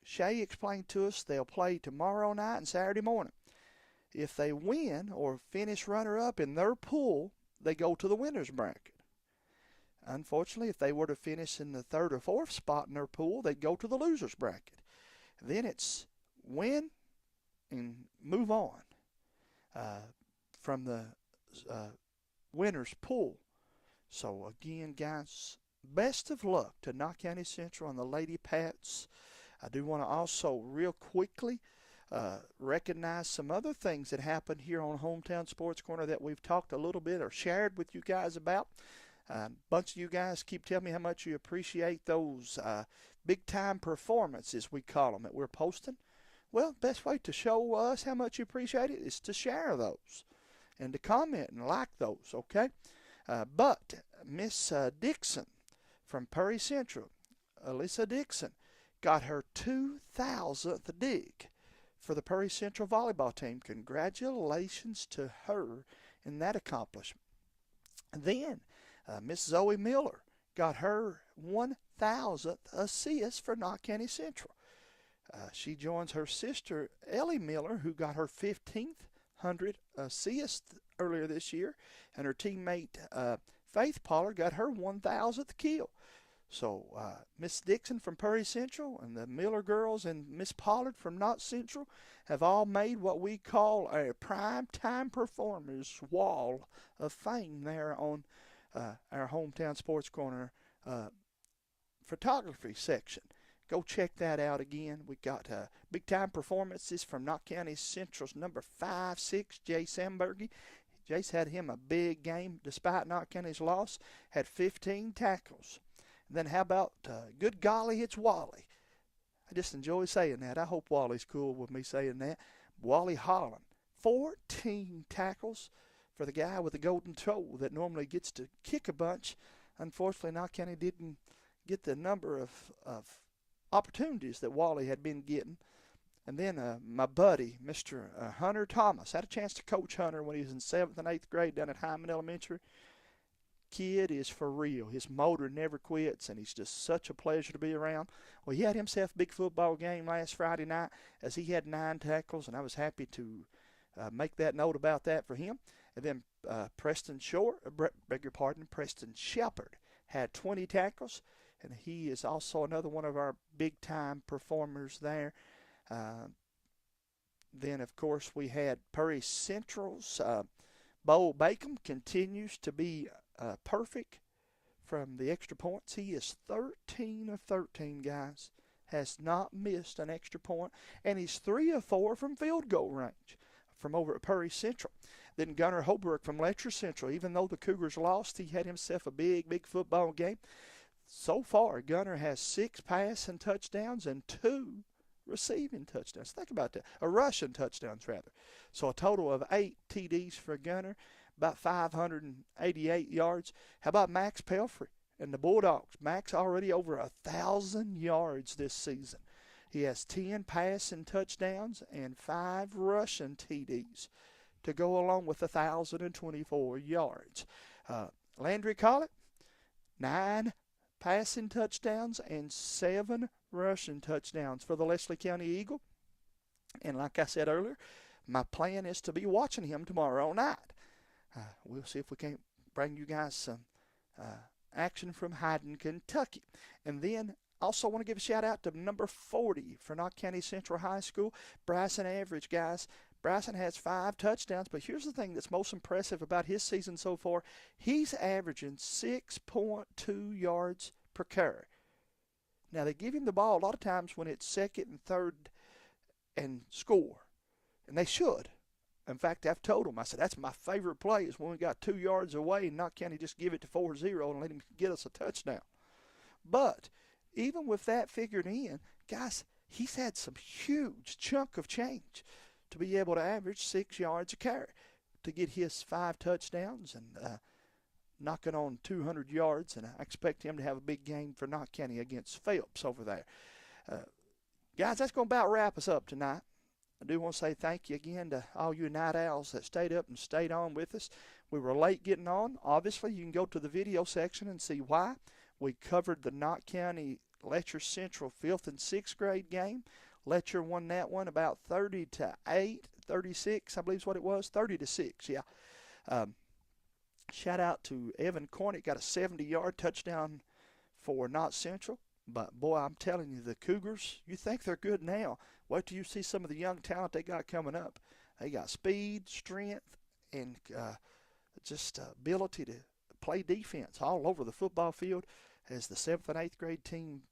Shay explained to us they'll play tomorrow night and Saturday morning. If they win or finish runner-up in their pool, they go to the winner's bracket. Unfortunately, if they were to finish in the third or fourth spot in their pool, they'd go to the loser's bracket. Then it's win and move on from the winner's pool. So, again, guys, best of luck to Knott County Central and the Lady Pats. I do want to also real quickly recognize some other things that happened here on Hometown Sports Corner that we've talked a little bit or shared with you guys about. A bunch of you guys keep telling me how much you appreciate those big-time performances, we call them, that we're posting. Well, best way to show us how much you appreciate it is to share those and to comment and like those, okay? But Miss Dixon from Perry Central, Alyssa Dixon, got her 2,000th dig for the Perry Central volleyball team. Congratulations to her in that accomplishment. Then Miss Zoe Miller got her 1,000th assist for Knott County Central. She joins her sister Ellie Miller, who got her 1,500th assist earlier this year, and her teammate Faith Pollard got her 1,000th kill. So Miss Dixon from Perry Central and the Miller girls and Miss Pollard from Knott Central have all made what we call a prime-time performers wall of fame there on our Hometown Sports Corner photography section. Go check that out again. We got big-time performances from Knott County Central's number 5'6", Jace Ambergy. Jace had him a big game despite Knott County's loss, had 15 tackles. And then how about, good golly, it's Wally. I just enjoy saying that. I hope Wally's cool with me saying that. Wally Holland, 14 tackles for the guy with the golden toe that normally gets to kick a bunch. Unfortunately, Knott County didn't get the number of opportunities that Wally had been getting. And then my buddy, Mr. Hunter Thomas, had a chance to coach Hunter when he was in 7th and 8th grade down at Hyman Elementary. Kid is for real. His motor never quits, and he's just such a pleasure to be around. Well, he had himself a big football game last Friday night as he had 9 tackles, and I was happy to make that note about that for him. And then Preston Shepard had 20 tackles, and he is also another one of our big-time performers there. Then, of course, we had Perry Central's Bo Bacon continues to be perfect from the extra points. He is 13 of 13, guys. Has not missed an extra point, and he's 3 of 4 from field goal range from over at Perry Central. Then Gunnar Holbrook from Letcher Central. Even though the Cougars lost, he had himself a big football game. So far, Gunnar has 6 passing touchdowns and 2 receiving touchdowns. Think about that. Rushing touchdowns, rather. So a total of 8 TDs for Gunnar, about 588 yards. How about Max Pelfrey and the Bulldogs? Max already over 1,000 yards this season. He has 10 passing touchdowns and 5 rushing TDs to go along with 1,024 yards. Landry Collett, 9 passing touchdowns and 7 rushing touchdowns for the Leslie County Eagle. And like I said earlier, my plan is to be watching him tomorrow night. We'll see if we can't bring you guys some action from Hyden, Kentucky. And then also want to give a shout out to number 40 for Knott County Central High School, Bryson Average, guys. Bryson has 5 touchdowns, but here's the thing that's most impressive about his season so far. He's averaging 6.2 yards per carry. Now, they give him the ball a lot of times when it's 2nd and 3rd and score, and they should. In fact, I've told him, I said, that's my favorite play is when we got 2 yards away and Knott County just give it to 4-0 and let him get us a touchdown. But even with that figured in, guys, he's had some huge chunk of change to be able to average 6 yards a carry to get his 5 touchdowns and knocking on 200 yards. And I expect him to have a big game for Knott County against Phelps over there. Guys, that's going to about wrap us up tonight. I do want to say thank you again to all you night owls that stayed up and stayed on with us. We were late getting on. Obviously, you can go to the video section and see why. We covered the Knott County Letcher Central 5th and 6th grade game. Letcher won that one about 30-8, 36, I believe is what it was, 30-6, yeah. Shout out to Evan Cornick, got a 70-yard touchdown for Knott Central. But, boy, I'm telling you, the Cougars, you think they're good now. Wait till you see some of the young talent they got coming up. They got speed, strength, and just ability to play defense all over the football field as the 7th and 8th grade team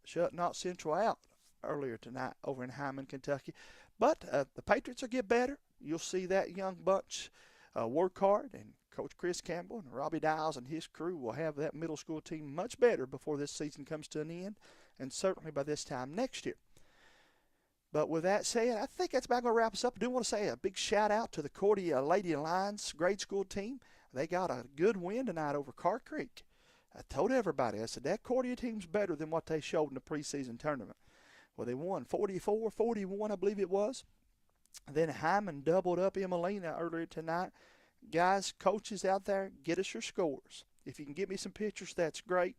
shut Knott Central out earlier tonight over in Hyman, Kentucky. But the Patriots will get better. You'll see that young bunch work hard, and Coach Chris Campbell and Robbie Dials and his crew will have that middle school team much better before this season comes to an end, and certainly by this time next year. But with that said, I think that's about going to wrap us up. I do want to say a big shout-out to the Cordia Lady Lions grade school team. They got a good win tonight over Carr Creek. I told everybody, I said, that Cordia team's better than what they showed in the preseason tournament. Well, they won 44-41, I believe it was. Then Hyman doubled up Emelina earlier tonight. Guys, coaches out there, get us your scores. If you can get me some pictures, that's great.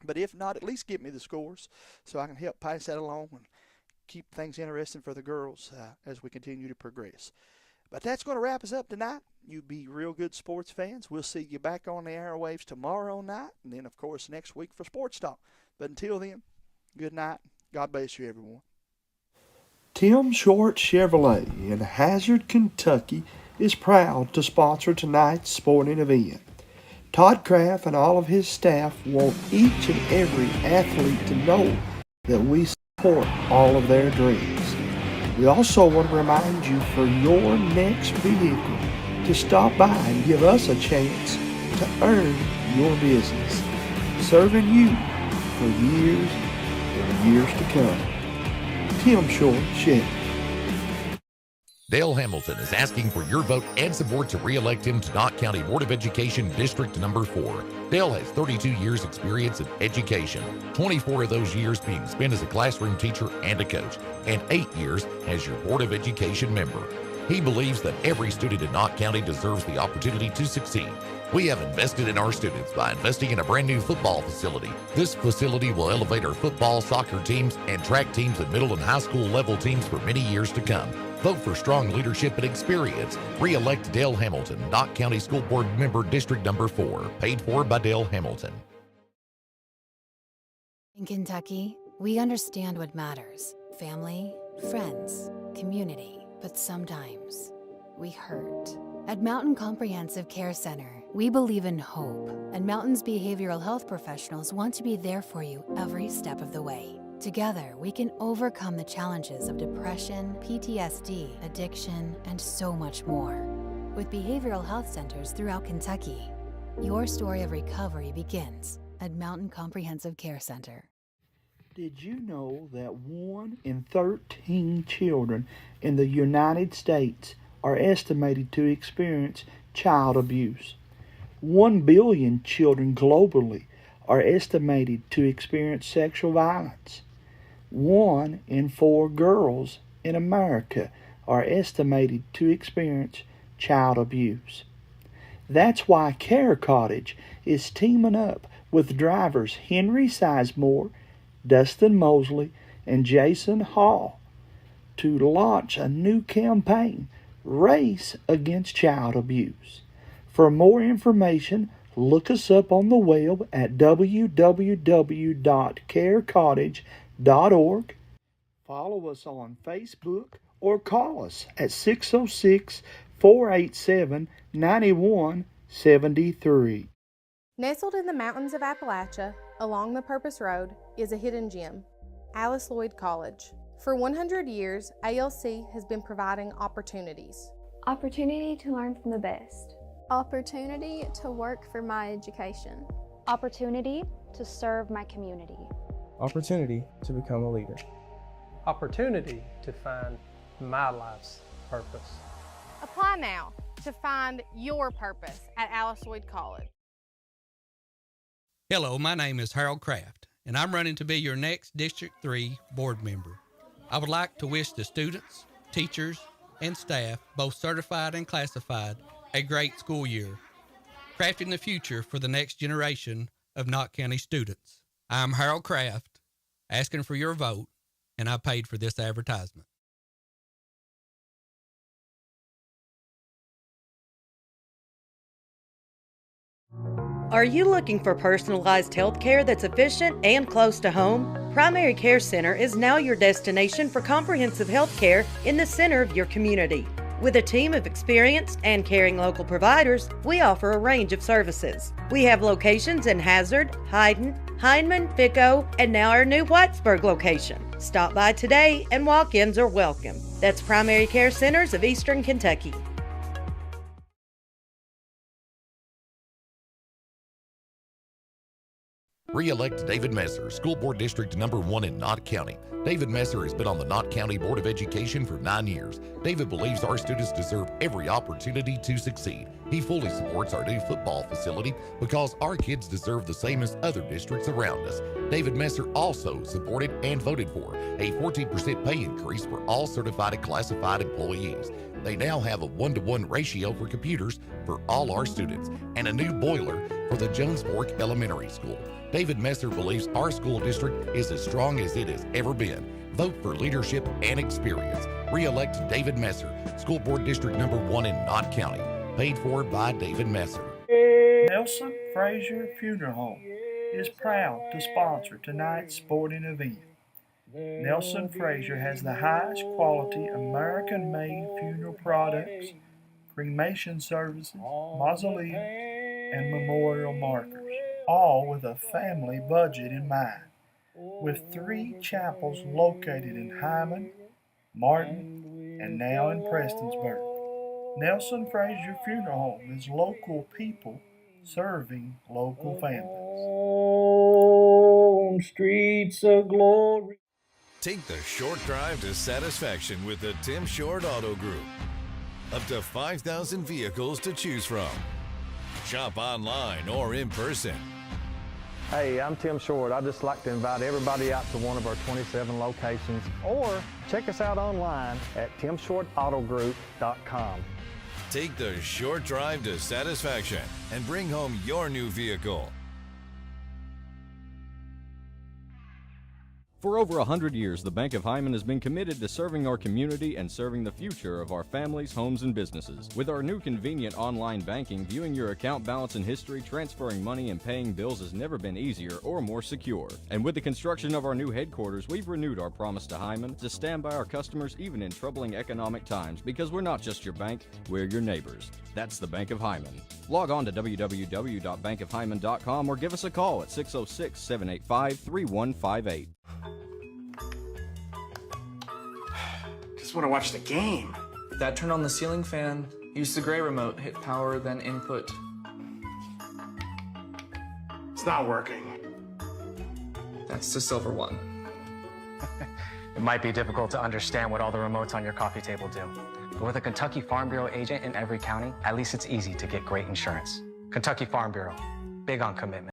But if not, at least get me the scores so I can help pass that along and keep things interesting for the girls as we continue to progress. But that's going to wrap us up tonight. You be real good sports fans. We'll see you back on the airwaves tomorrow night, and then, of course, next week for Sports Talk. But until then, good night. God bless you, everyone. Tim Short Chevrolet in Hazard, Kentucky is proud to sponsor tonight's sporting event. Todd Kraft and all of his staff want each and every athlete to know that we support all of their dreams. We also want to remind you for your next vehicle to stop by and give us a chance to earn your business, serving you for years and years to come. Tim Short Chevy. Dale Hamilton is asking for your vote and support to re-elect him to Knott County Board of Education District Number 4. Dale has 32 years experience in education, 24 of those years being spent as a classroom teacher and a coach, and 8 years as your Board of Education member. He believes that every student in Knott County deserves the opportunity to succeed. We have invested in our students by investing in a brand new football facility. This facility will elevate our football, soccer teams, and track teams at middle and high school level teams for many years to come. Vote for strong leadership and experience. Re-elect Dale Hamilton, Knott County School Board Member District Number 4. Paid for by Dale Hamilton. In Kentucky, we understand what matters. Family, friends, community. But sometimes, we hurt. At Mountain Comprehensive Care Center, we believe in hope, and Mountain's behavioral health professionals want to be there for you every step of the way. Together, we can overcome the challenges of depression, PTSD, addiction, and so much more. With behavioral health centers throughout Kentucky, your story of recovery begins at Mountain Comprehensive Care Center. Did you know that 1 in 13 children in the United States are estimated to experience child abuse? 1 billion children globally are estimated to experience sexual violence. 1 in 4 girls in America are estimated to experience child abuse. That's why Care Cottage is teaming up with drivers Henry Sizemore, Dustin Mosley, and Jason Hall to launch a new campaign, Race Against Child Abuse. For more information, look us up on the web at www.carecottage.org. Follow us on Facebook or call us at 606-487-9173. Nestled in the mountains of Appalachia, along the Purpose Road, is a hidden gem, Alice Lloyd College. For 100 years, ALC has been providing opportunities. Opportunity to learn from the best. Opportunity to work for my education. Opportunity to serve my community. Opportunity to become a leader. Opportunity to find my life's purpose. Apply now to find your purpose at Alice Lloyd College. Hello, my name is Harold Kraft, and I'm running to be your next District 3 board member. I would like to wish the students, teachers, and staff, both certified and classified, a great school year, crafting the future for the next generation of Knott County students. I'm Harold Kraft, asking for your vote, and I paid for this advertisement. Are you looking for personalized health care that's efficient and close to home? Primary Care Center is now your destination for comprehensive health care in the center of your community. With a team of experienced and caring local providers, we offer a range of services. We have locations in Hazard, Hyden, Hindman, Ficco, and now our new Whitesburg location. Stop by today and walk-ins are welcome. That's Primary Care Centers of Eastern Kentucky. Re-elect David Messer, School Board District Number 1 in Knott County. David Messer has been on the Knott County Board of Education for 9 years. David believes our students deserve every opportunity to succeed. He fully supports our new football facility because our kids deserve the same as other districts around us. David Messer also supported and voted for a 14% pay increase for all certified and classified employees. They now have a 1-to-1 ratio for computers for all our students and a new boiler for the Jones Fork Elementary School. David Messer believes our school district is as strong as it has ever been. Vote for leadership and experience. Re-elect David Messer, School Board District Number 1 in Knott County. Paid for by David Messer. Nelson Frazier Funeral Home is proud to sponsor tonight's sporting event. Nelson Frazier has the highest quality American-made funeral products, cremation services, mausoleums, and memorial markers, all with a family budget in mind. With 3 chapels located in Hyman, Martin, and now in Prestonsburg, Nelson Frazier Funeral Home is local people serving local families. On streets of glory. Take the short drive to satisfaction with the Tim Short Auto Group. Up to 5,000 vehicles to choose from. Shop online or in person. Hey, I'm Tim Short. I'd just like to invite everybody out to one of our 27 locations, or check us out online at timshortautogroup.com. Take the short drive to satisfaction and bring home your new vehicle. For over 100 years, the Bank of Hyman has been committed to serving our community and serving the future of our families, homes, and businesses. With our new convenient online banking, viewing your account balance and history, transferring money, and paying bills has never been easier or more secure. And with the construction of our new headquarters, we've renewed our promise to Hyman to stand by our customers even in troubling economic times, because we're not just your bank, we're your neighbors. That's the Bank of Hyman. Log on to www.bankofhyman.com or give us a call at 606-785-3158. Just want to watch the game. Dad, turn on the ceiling fan. Use the gray remote. Hit power, then input. It's not working. That's the silver one. It might be difficult to understand what all the remotes on your coffee table do. But with a Kentucky Farm Bureau agent in every county, at least it's easy to get great insurance. Kentucky Farm Bureau, big on commitment.